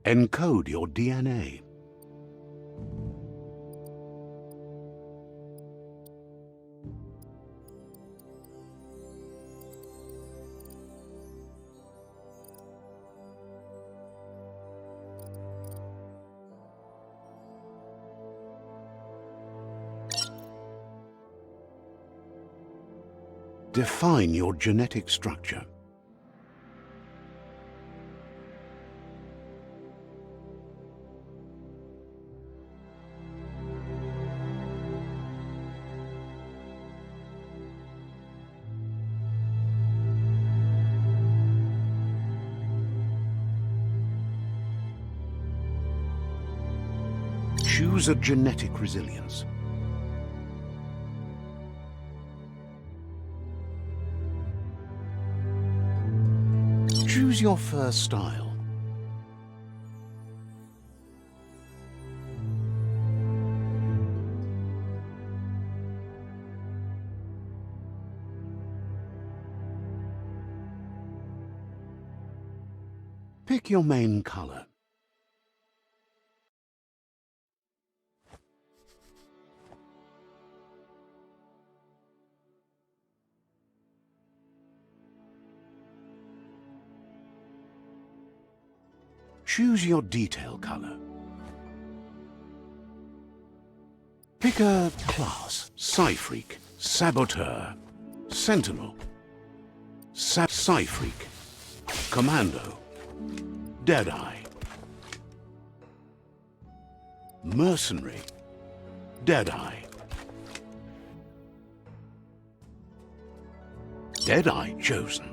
Encode your DNA. Define your genetic structure. Choose a genetic resilience. Choose your first style. Pick your main color. Choose your detail color. Pick a class: Psy-Freak, Saboteur, Sentinel, Psy-Freak, Commando, Deadeye, Mercenary, Deadeye, Deadeye chosen.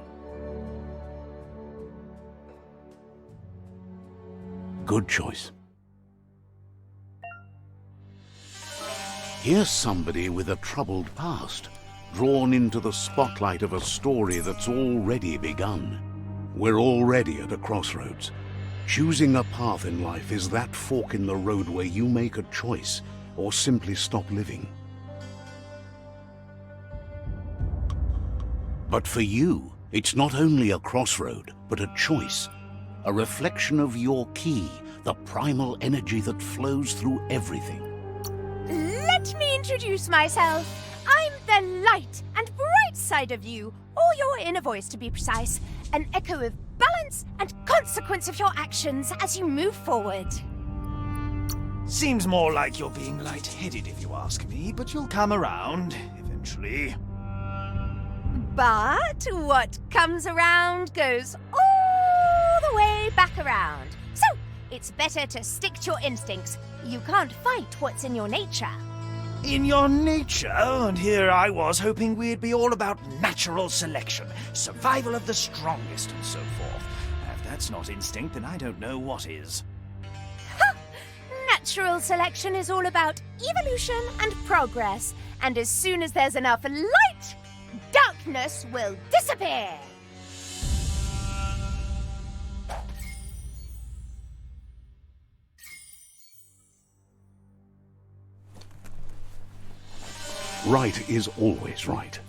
Good choice. Here's somebody with a troubled past, drawn into the spotlight of a story that's already begun. We're already at a crossroads. Choosing a path in life is that fork in the road where you make a choice or simply stop living. But for you, it's not only a crossroad, but a choice. A reflection of your key, the primal energy that flows through everything. Let me introduce myself. I'm the light and bright side of you, or your inner voice to be precise, an echo of balance and consequence of your actions as you move forward. Seems more like you're being light-headed if you ask me, but you'll come around eventually. But what comes around goes all the way back around. So, it's better to stick to your instincts. You can't fight what's in your nature. In your nature? And here I was hoping we'd be all about natural selection, survival of the strongest and so forth. If that's not instinct, then I don't know what is. Ha! Natural selection is all about evolution and progress. And as soon as there's enough light, darkness will disappear. Right is always right.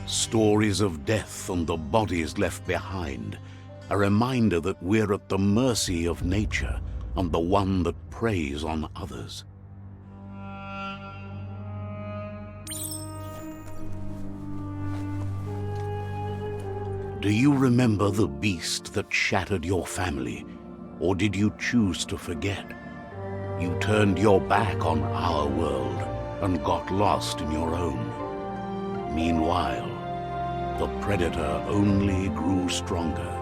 Stories of death and the bodies left behind, a reminder that we're at the mercy of nature and the one that preys on others. Do you remember the beast that shattered your family, or did you choose to forget? You turned your back on our world and got lost in your own. Meanwhile, the predator only grew stronger.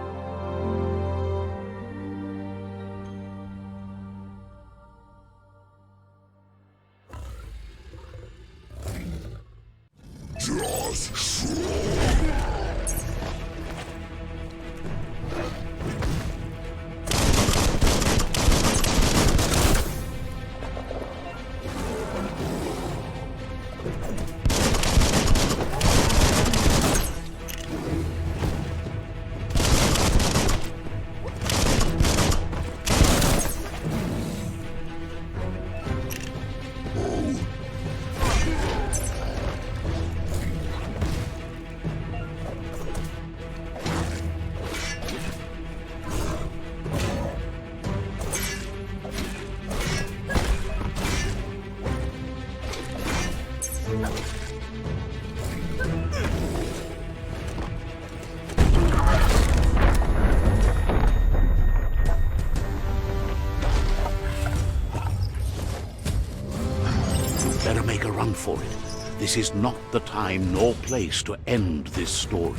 This is not the time nor place to end this story.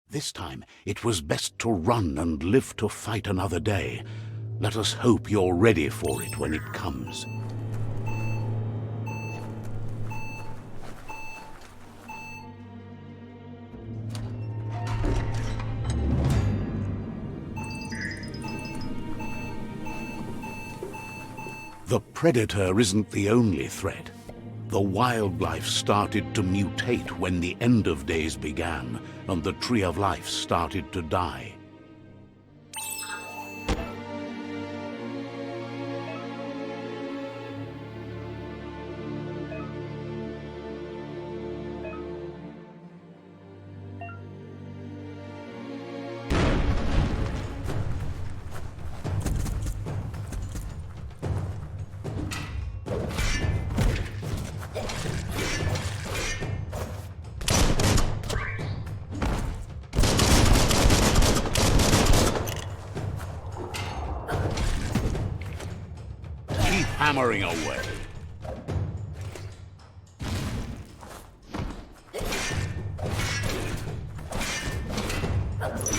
This time, it was best to run and live to fight another day. Let us hope you're ready for it when it comes. The predator isn't the only threat. The wildlife started to mutate when the end of days began, and the tree of life started to die. Hammering away.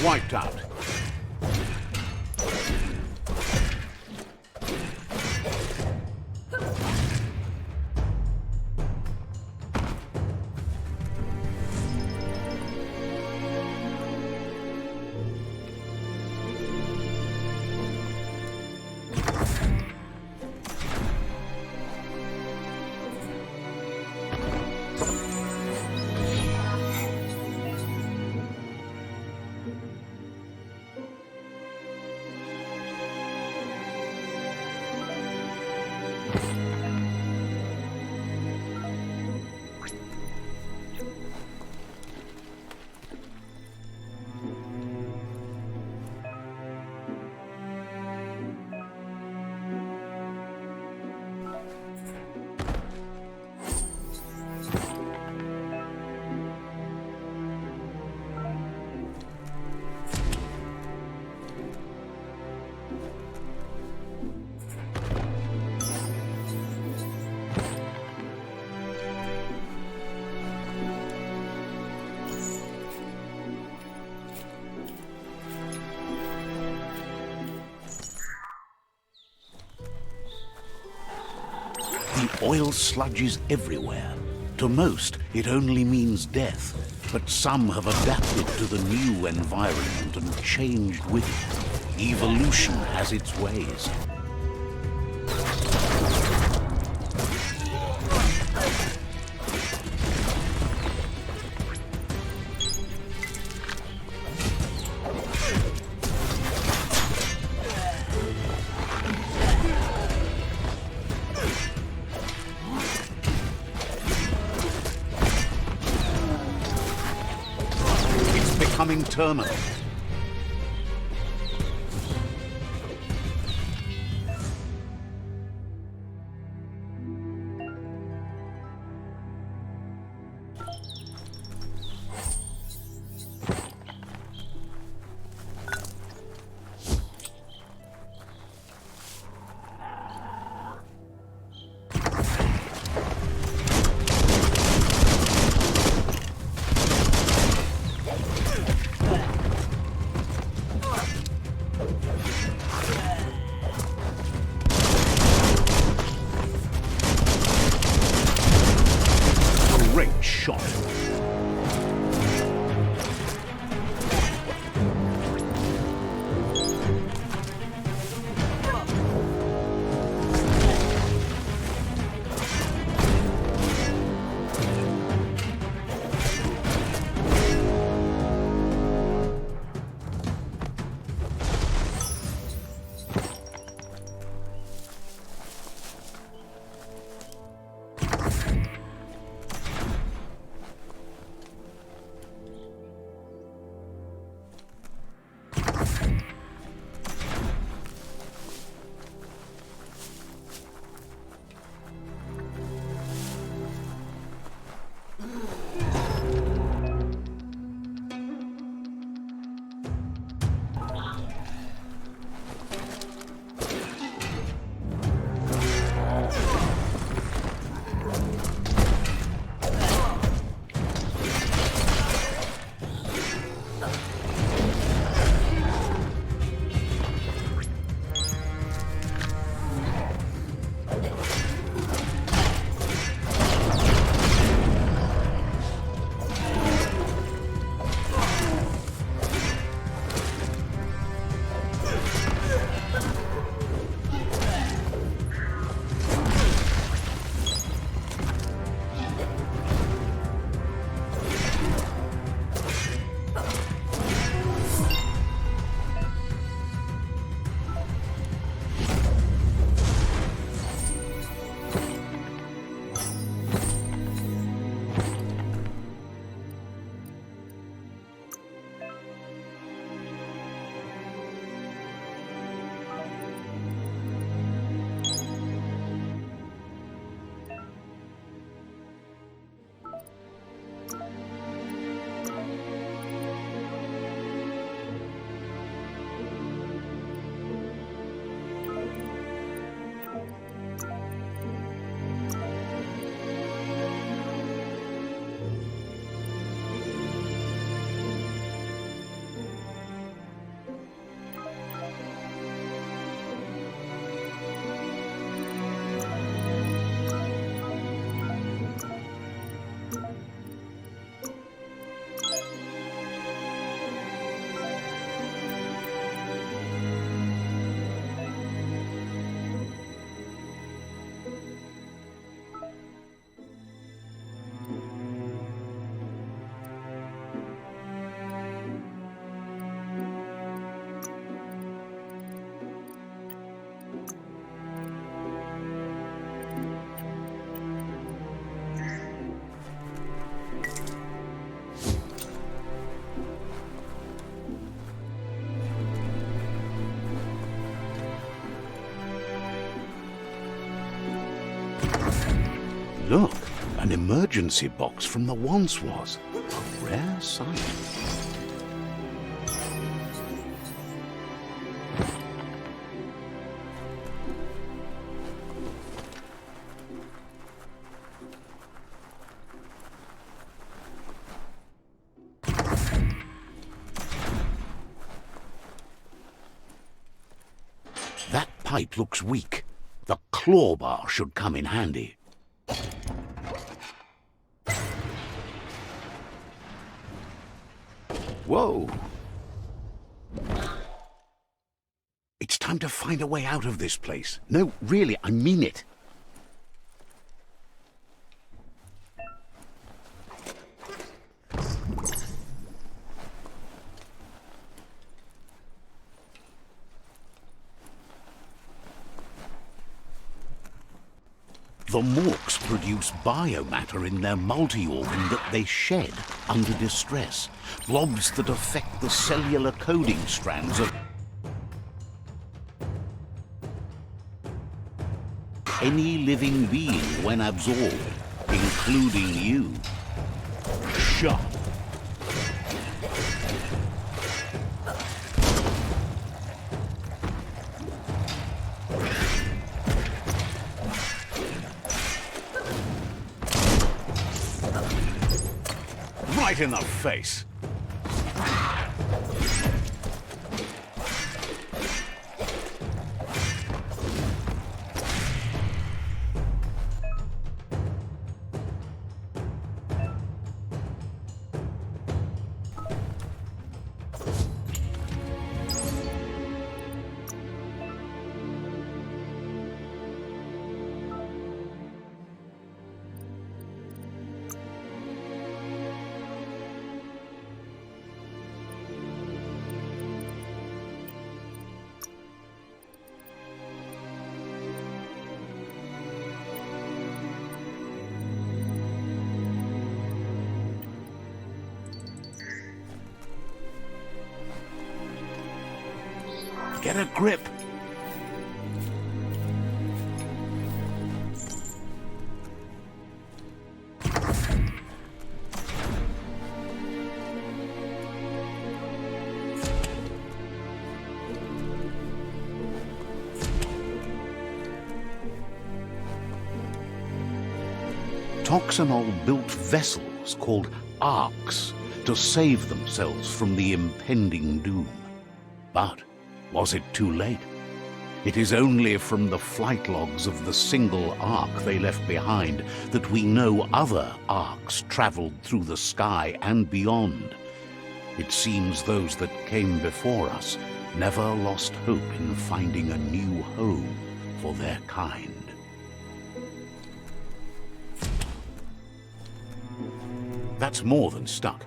Wiped out. The oil sludges everywhere. To most, it only means death, but some have adapted to the new environment and changed with it. Evolution has its ways. Becoming terminal. Great shot. Look, an emergency box from the once was. A rare sight. That pipe looks weak. The claw bar should come in handy. Whoa! It's time to find a way out of this place. No, really, I mean it. The morks produce biomatter in their multi-organ that they shed under distress. Blobs that affect the cellular coding strands of any living being when absorbed, including you. Shut. Right in the face. Get a grip. Toxanol built vessels called arks to save themselves from the impending doom. But was it too late? It is only from the flight logs of the single ark they left behind that we know other arks traveled through the sky and beyond. It seems those that came before us never lost hope in finding a new home for their kind. That's more than stuck.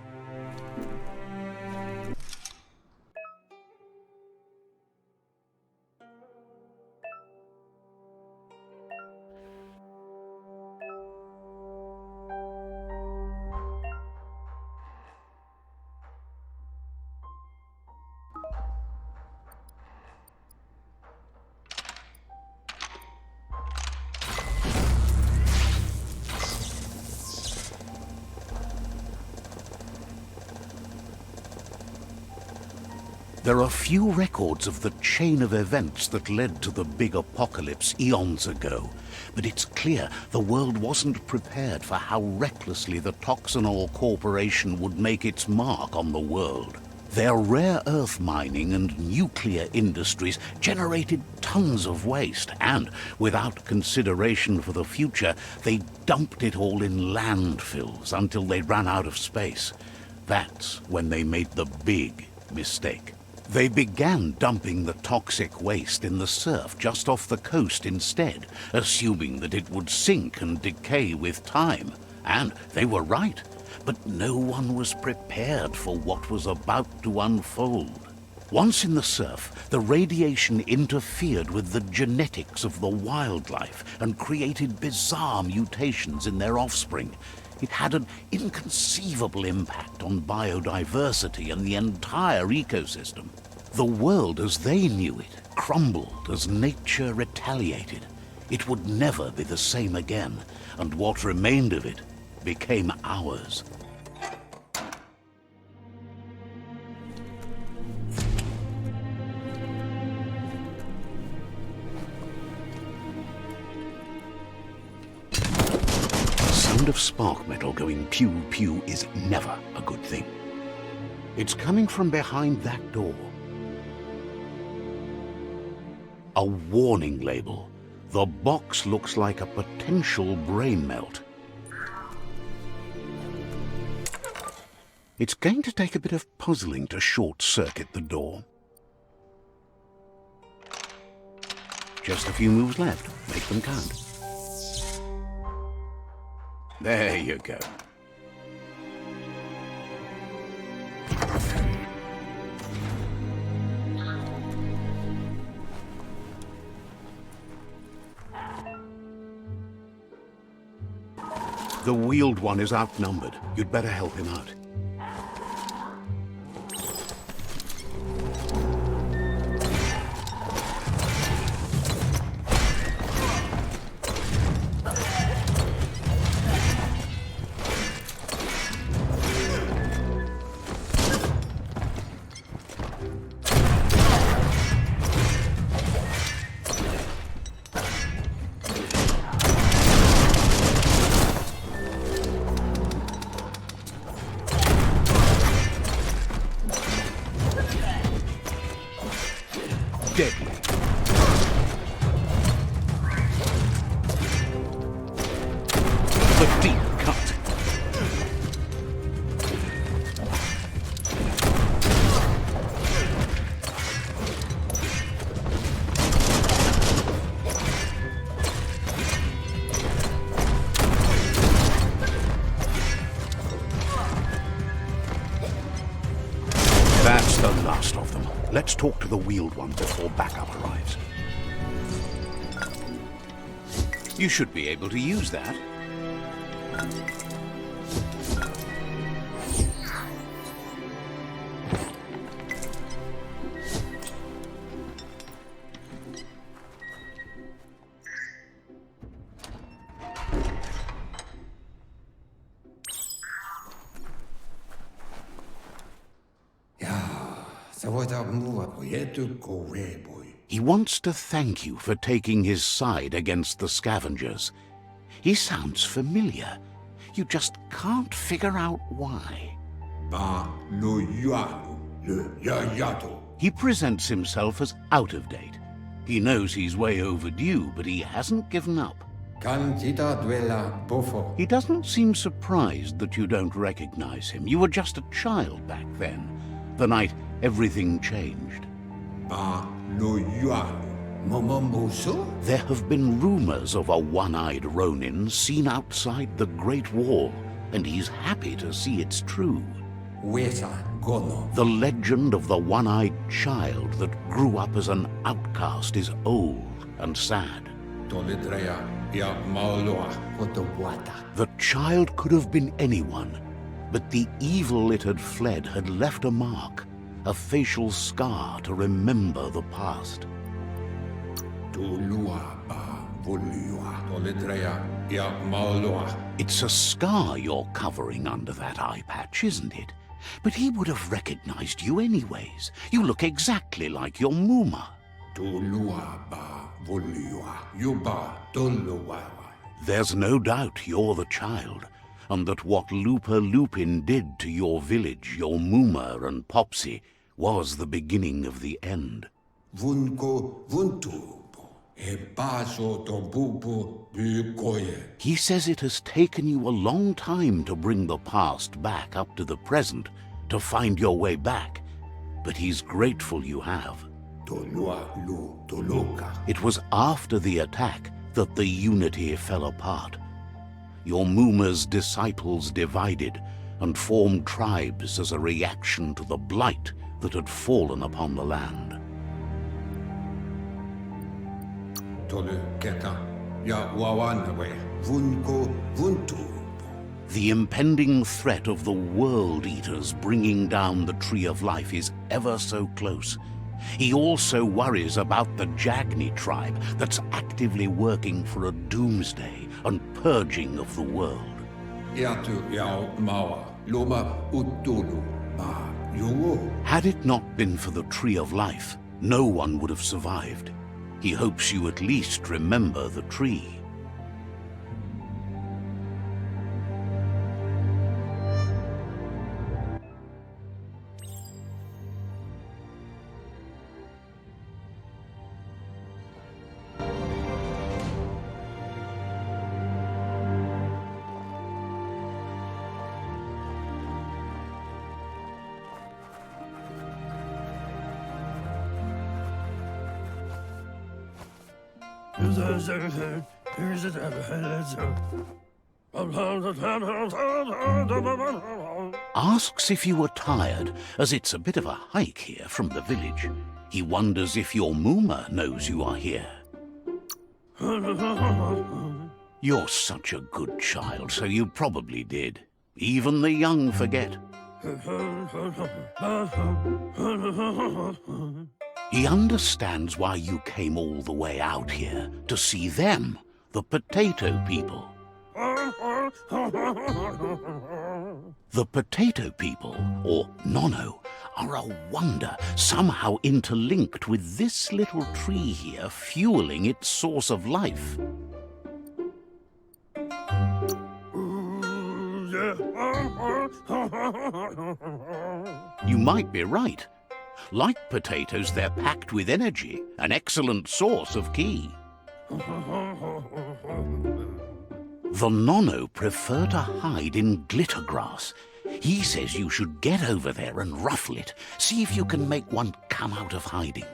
There are few records of the chain of events that led to the big apocalypse eons ago, but it's clear the world wasn't prepared for how recklessly the Toxanol Corporation would make its mark on the world. Their rare earth mining and nuclear industries generated tons of waste, and without consideration for the future, they dumped it all in landfills until they ran out of space. That's when they made the big mistake. They began dumping the toxic waste in the surf just off the coast instead, assuming that it would sink and decay with time. And they were right, but no one was prepared for what was about to unfold. Once in the surf, the radiation interfered with the genetics of the wildlife and created bizarre mutations in their offspring. It had an inconceivable impact on biodiversity and the entire ecosystem. The world as they knew it crumbled as nature retaliated. It would never be the same again, and what remained of it became ours. The sound of spark metal going pew-pew is never a good thing. It's coming from behind that door. A warning label. The box looks like a potential brain melt. It's going to take a bit of puzzling to short-circuit the door. Just a few moves left. Make them count. There you go. The wheeled one is outnumbered. You'd better help him out. Deadly. The deep cut. That's the last of them. Let's talk to the wheeled one before backup arrives. You should be able to use that. He wants to thank you for taking his side against the scavengers. He sounds familiar. You just can't figure out why. He presents himself as out of date. He knows he's way overdue, but he hasn't given up. He doesn't seem surprised that you don't recognize him. You were just a child back then, the night everything changed. There have been rumors of a one-eyed Ronin seen outside the Great Wall, and he's happy to see it's true. The legend of the one-eyed child that grew up as an outcast is old and sad. The child could have been anyone, but the evil it had fled had left a mark, a facial scar to remember the past. It's a scar you're covering under that eye patch, isn't it? But he would have recognized you anyways. You look exactly like your Muma. There's no doubt you're the child, and that what Lupa Lupin did to your village, your Muma and Popsy, was the beginning of the end. He says it has taken you a long time to bring the past back up to the present, to find your way back, but he's grateful you have. It was after the attack that the unity fell apart. Your Muma's disciples divided and formed tribes as a reaction to the blight that had fallen upon the land. The impending threat of the World Eaters bringing down the Tree of Life is ever so close, He also worries about the Jagni tribe that's actively working for a doomsday and purging of the world. Had it not been for the Tree of Life, no one would have survived. He hopes you at least remember the tree. Asks if you were tired, as it's a bit of a hike here from the village. He wonders if your Mooma knows you are here. You're such a good child, so you probably did. Even the young forget. He understands why you came all the way out here, to see them, the potato people. The potato people, or Nono, are a wonder, somehow interlinked with this little tree here, fueling its source of life. You might be right. Like potatoes, they're packed with energy, an excellent source of ki. The Nono prefer to hide in glitter grass. He says you should get over there and ruffle it. See if you can make one come out of hiding.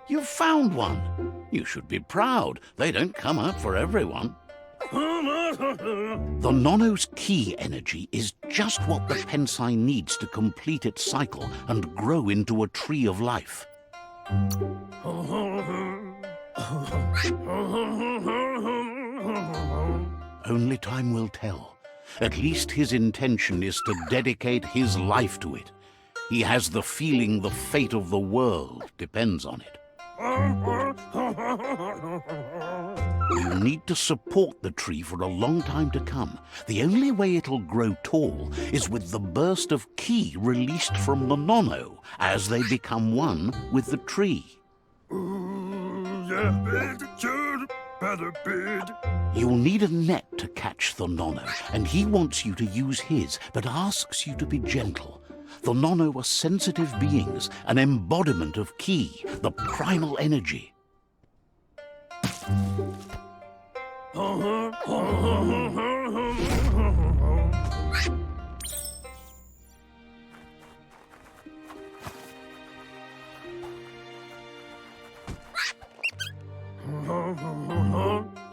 You found one. You should be proud. They don't come up for everyone. The Nono's ki energy is just what the Pensai needs to complete its cycle and grow into a tree of life. Only time will tell. At least his intention is to dedicate his life to it. He has the feeling the fate of the world depends on it. You need to support the tree for a long time to come. The only way it'll grow tall is with the burst of ki released from the Nono as they become one with the tree. You'll need a net to catch the Nono, and he wants you to use his, but asks you to be gentle. The Nono are sensitive beings, an embodiment of ki, the primal energy.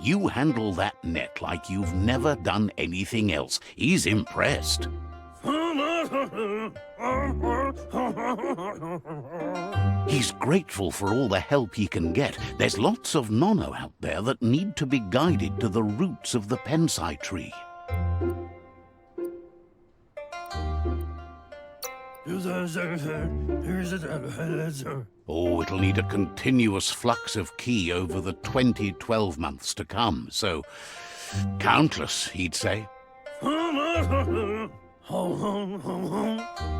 You handle that net like you've never done anything else. He's impressed. He's grateful for all the help he can get. There's lots of Nono out there that need to be guided to the roots of the Pensai tree. Oh, it'll need a continuous flux of ki over the 12 months to come, so countless, he'd say.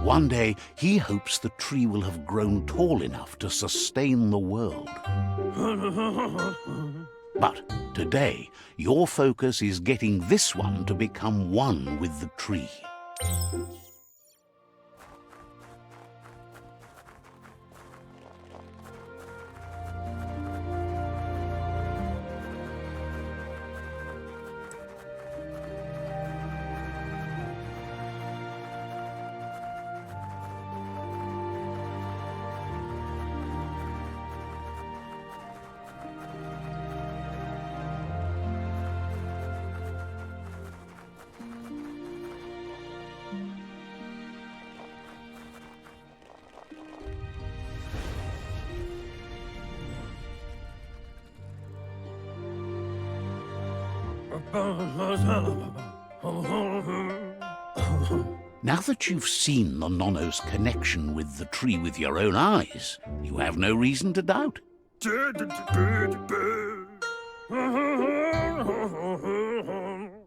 One day, he hopes the tree will have grown tall enough to sustain the world. But today, your focus is getting this one to become one with the tree. Now that you've seen the Nonno's connection with the tree with your own eyes, you have no reason to doubt.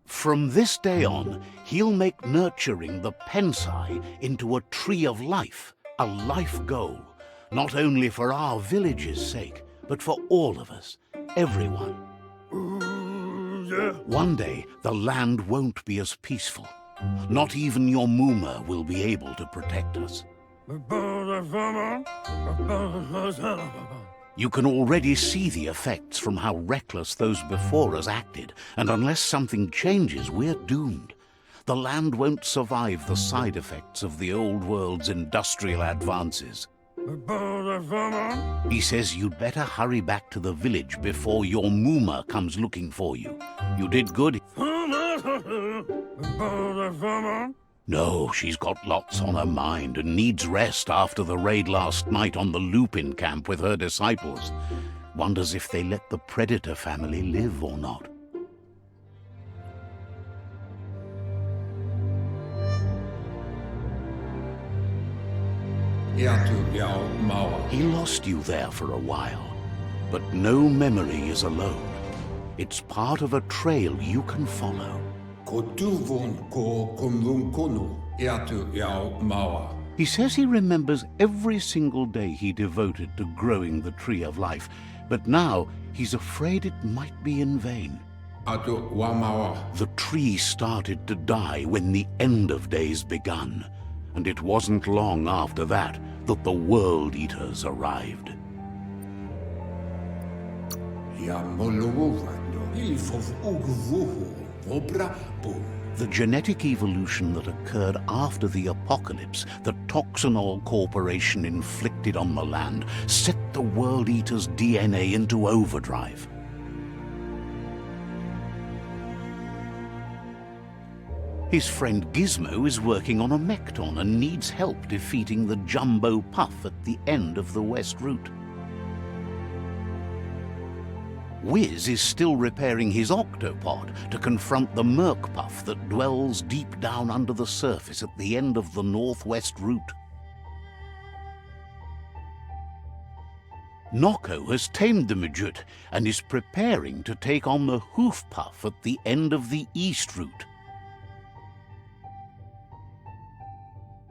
From this day on, he'll make nurturing the Pensai into a tree of life, a life goal, not only for our village's sake, but for all of us, everyone. One day, the land won't be as peaceful. Not even your Muma will be able to protect us. You can already see the effects from how reckless those before us acted, and unless something changes, we're doomed. The land won't survive the side effects of the old world's industrial advances. He says you'd better hurry back to the village before your Muma comes looking for you. You did good. No, she's got lots on her mind and needs rest after the raid last night on the Lupin camp with her disciples. Wonders if they let the Predator family live or not. He lost you there for a while, but no memory is alone. It's part of a trail you can follow. He says he remembers every single day he devoted to growing the Tree of Life, but now he's afraid it might be in vain. The tree started to die when the end of days begun, and it wasn't long after that that the World Eaters arrived. The genetic evolution that occurred after the apocalypse that Toxanol Corporation inflicted on the land set the World Eater's DNA into overdrive. His friend Gizmo is working on a Mekton and needs help defeating the Jumbo Puff at the end of the West Route. Wiz is still repairing his octopod to confront the Merc Puff that dwells deep down under the surface at the end of the Northwest Route. Nocco has tamed the Midget and is preparing to take on the Hoof Puff at the end of the East Route.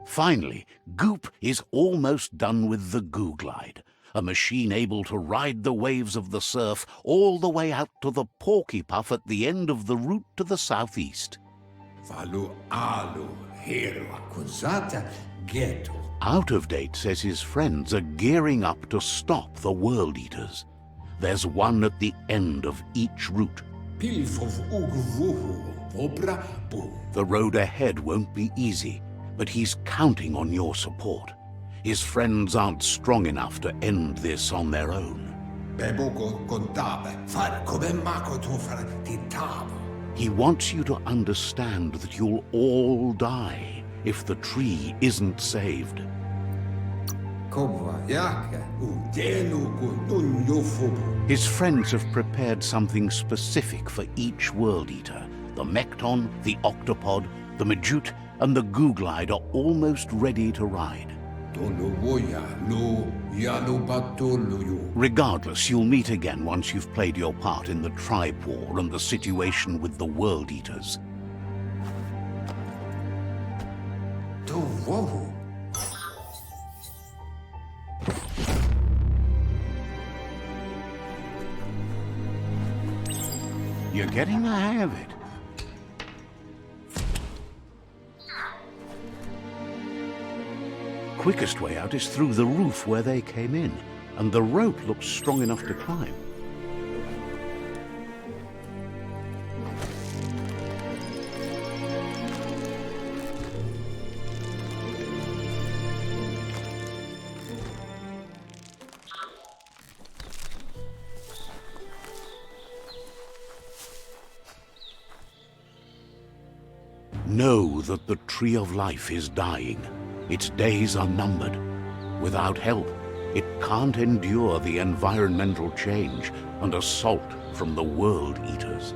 Finally, Goop is almost done with the Googlide, a machine able to ride the waves of the surf all the way out to the Porky Puff at the end of the route to the southeast. Out of Date says his friends are gearing up to stop the World Eaters. There's one at the end of each route. The road ahead won't be easy, but he's counting on your support. His friends aren't strong enough to end this on their own. He wants you to understand that you'll all die if the tree isn't saved. His friends have prepared something specific for each World Eater. The Mekton, the Octopod, the Majute, and the Googlide are almost ready to ride. Regardless, you'll meet again once you've played your part in the tribe war and the situation with the World Eaters. You're getting the hang of it. Quickest way out is through the roof where they came in, and the rope looks strong enough to climb. Know that the Tree of Life is dying. Its days are numbered. Without help, it can't endure the environmental change and assault from the World Eaters.